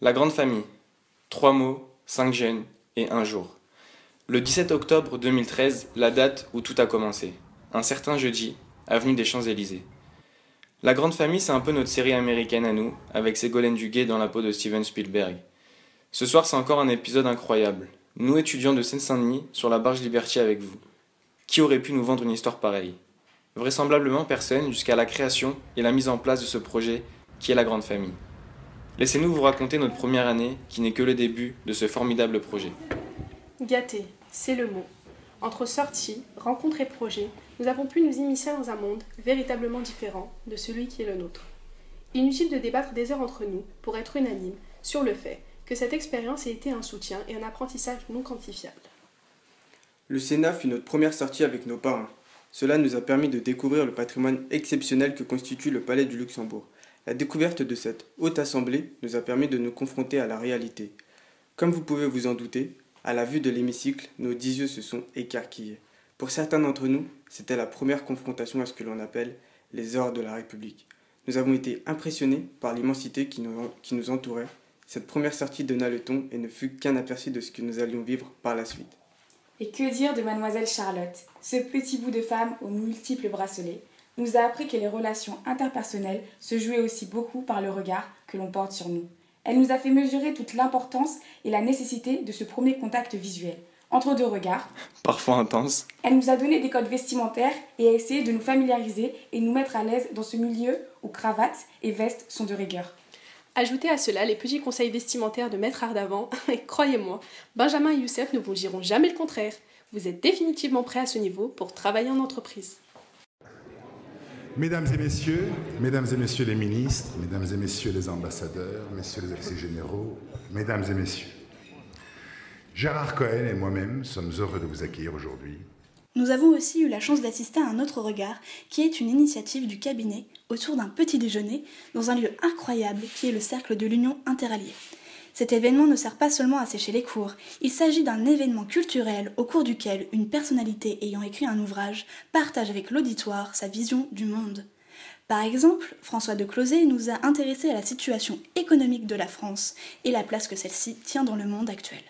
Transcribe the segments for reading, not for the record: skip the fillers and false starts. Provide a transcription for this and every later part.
La grande famille. 3 mots, 5 jeunes et un jour. Le 17 octobre 2013, la date où tout a commencé. Un certain jeudi, avenue des Champs-Élysées. La grande famille, c'est un peu notre série américaine à nous, avec Ségolène Duguay dans la peau de Steven Spielberg. Ce soir, c'est encore un épisode incroyable. Nous, étudiants de Seine-Saint-Denis, sur la barge Liberty avec vous. Qui aurait pu nous vendre une histoire pareille? Vraisemblablement personne, jusqu'à la création et la mise en place de ce projet, qui est la grande famille. Laissez-nous vous raconter notre première année, qui n'est que le début de ce formidable projet. Gâté, c'est le mot. Entre sorties, rencontres et projets, nous avons pu nous immiscer dans un monde véritablement différent de celui qui est le nôtre. Inutile de débattre des heures entre nous pour être unanime sur le fait que cette expérience a été un soutien et un apprentissage non quantifiable. Le Sénat fut notre première sortie avec nos parents. Cela nous a permis de découvrir le patrimoine exceptionnel que constitue le Palais du Luxembourg. La découverte de cette haute assemblée nous a permis de nous confronter à la réalité. Comme vous pouvez vous en douter, à la vue de l'hémicycle, nos 10 yeux se sont écarquillés. Pour certains d'entre nous, c'était la première confrontation à ce que l'on appelle les ors de la République. Nous avons été impressionnés par l'immensité qui nous entourait. Cette première sortie donna le ton et ne fut qu'un aperçu de ce que nous allions vivre par la suite. Et que dire de mademoiselle Charlotte, ce petit bout de femme aux multiples bracelets, nous a appris que les relations interpersonnelles se jouaient aussi beaucoup par le regard que l'on porte sur nous. Elle nous a fait mesurer toute l'importance et la nécessité de ce premier contact visuel, entre deux regards. Parfois intense. Elle nous a donné des codes vestimentaires et a essayé de nous familiariser et nous mettre à l'aise dans ce milieu où cravates et vestes sont de rigueur. Ajoutez à cela les petits conseils vestimentaires de Maître Ardavant, et croyez-moi, Benjamin et Youssef ne vous diront jamais le contraire. Vous êtes définitivement prêts à ce niveau pour travailler en entreprise. Mesdames et messieurs les ministres, mesdames et messieurs les ambassadeurs, messieurs les officiers généraux, mesdames et messieurs, Gérard Cohen et moi-même sommes heureux de vous accueillir aujourd'hui. Nous avons aussi eu la chance d'assister à un autre regard, qui est une initiative du cabinet autour d'un petit déjeuner dans un lieu incroyable qui est le Cercle de l'Union Interalliée. Cet événement ne sert pas seulement à sécher les cours, il s'agit d'un événement culturel au cours duquel une personnalité ayant écrit un ouvrage partage avec l'auditoire sa vision du monde. Par exemple, François de Closets nous a intéressés à la situation économique de la France et la place que celle-ci tient dans le monde actuel.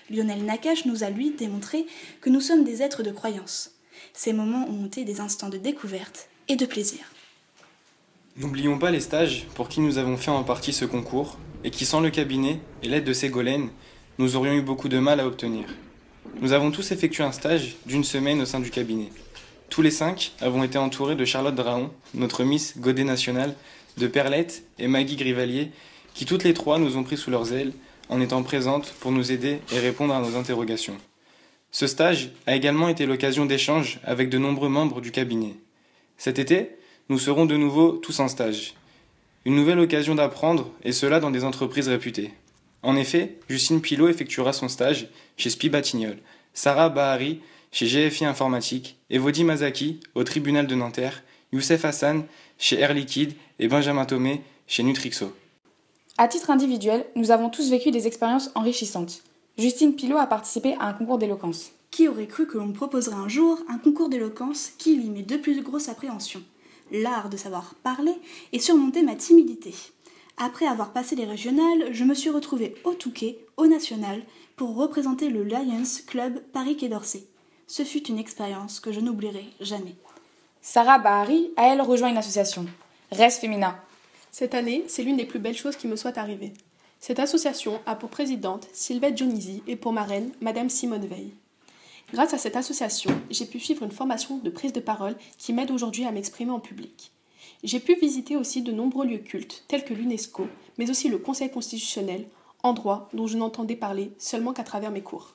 Lionel Nakache nous a lui démontré que nous sommes des êtres de croyance. Ces moments ont été des instants de découverte et de plaisir. N'oublions pas les stages pour qui nous avons fait en partie ce concours et qui, sans le cabinet et l'aide de Ségolène, nous aurions eu beaucoup de mal à obtenir. Nous avons tous effectué un stage d'une semaine au sein du cabinet. Tous les 5 avons été entourés de Charlotte Draon, notre Miss Godet nationale, de Perlette et Maggie Grivalier, qui toutes les 3 nous ont pris sous leurs ailes en étant présentes pour nous aider et répondre à nos interrogations. Ce stage a également été l'occasion d'échanges avec de nombreux membres du cabinet. Cet été, nous serons de nouveau tous en stage. Une nouvelle occasion d'apprendre, et cela dans des entreprises réputées. En effet, Justine Pilot effectuera son stage chez SPI Batignolles, Sarah Bahari chez GFI Informatique, Evodi Mazaki au tribunal de Nanterre, Youssef Hassan chez Air Liquide et Benjamin Thomé chez Nutrixo. À titre individuel, nous avons tous vécu des expériences enrichissantes. Justine Pilot a participé à un concours d'éloquence. Qui aurait cru que l'on me proposerait un jour un concours d'éloquence qui lui met de plus grosses appréhensions? L'art de savoir parler et surmonter ma timidité. Après avoir passé les régionales, je me suis retrouvée au Touquet, au national, pour représenter le Lions Club Paris-Quai d'Orsay. Ce fut une expérience que je n'oublierai jamais. Sarah Bahari a elle rejoint une association, Res Femina. Cette année, c'est l'une des plus belles choses qui me soit arrivée. Cette association a pour présidente Sylvette Dionisi et pour marraine Madame Simone Veil. Grâce à cette association, j'ai pu suivre une formation de prise de parole qui m'aide aujourd'hui à m'exprimer en public. J'ai pu visiter aussi de nombreux lieux cultes, tels que l'UNESCO, mais aussi le Conseil constitutionnel, endroit dont je n'entendais parler seulement qu'à travers mes cours.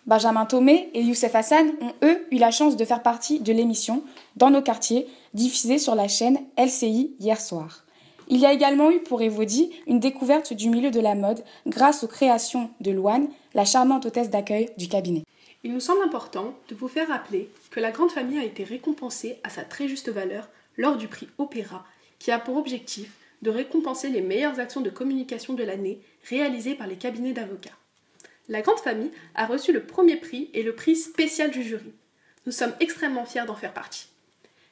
Benjamin Thomé et Youssef Hassan ont, eux, eu la chance de faire partie de l'émission « Dans nos quartiers », diffusée sur la chaîne LCI hier soir. Il y a également eu pour Evodi une découverte du milieu de la mode grâce aux créations de Louane, la charmante hôtesse d'accueil du cabinet. Il nous semble important de vous faire rappeler que la grande famille a été récompensée à sa très juste valeur lors du prix Opéra, qui a pour objectif de récompenser les meilleures actions de communication de l'année réalisées par les cabinets d'avocats. La grande famille a reçu le premier prix et le prix spécial du jury. Nous sommes extrêmement fiers d'en faire partie.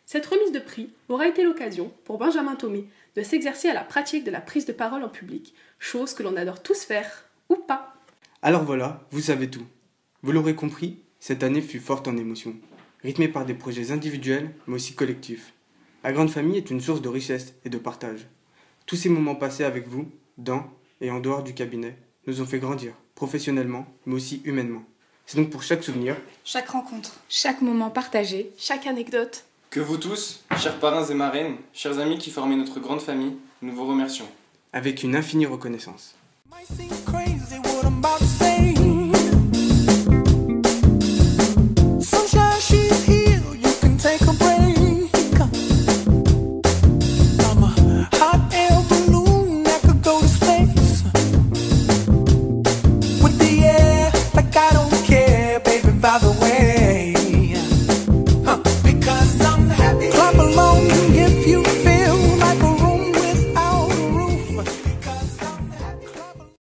Cette remise de prix aura été l'occasion pour Benjamin Thomé de s'exercer à la pratique de la prise de parole en public, chose que l'on adore tous faire, ou pas. Alors voilà, vous savez tout. Vous l'aurez compris, cette année fut forte en émotions, rythmée par des projets individuels, mais aussi collectifs. La grande famille est une source de richesse et de partage. Tous ces moments passés avec vous, dans et en dehors du cabinet, nous ont fait grandir, professionnellement, mais aussi humainement. C'est donc pour chaque souvenir, Chaque rencontre, Chaque moment partagé, Chaque anecdote. Que vous tous, chers parrains et marraines, chers amis qui formaient notre grande famille, nous vous remercions. avec une infinie reconnaissance. Might seem crazy.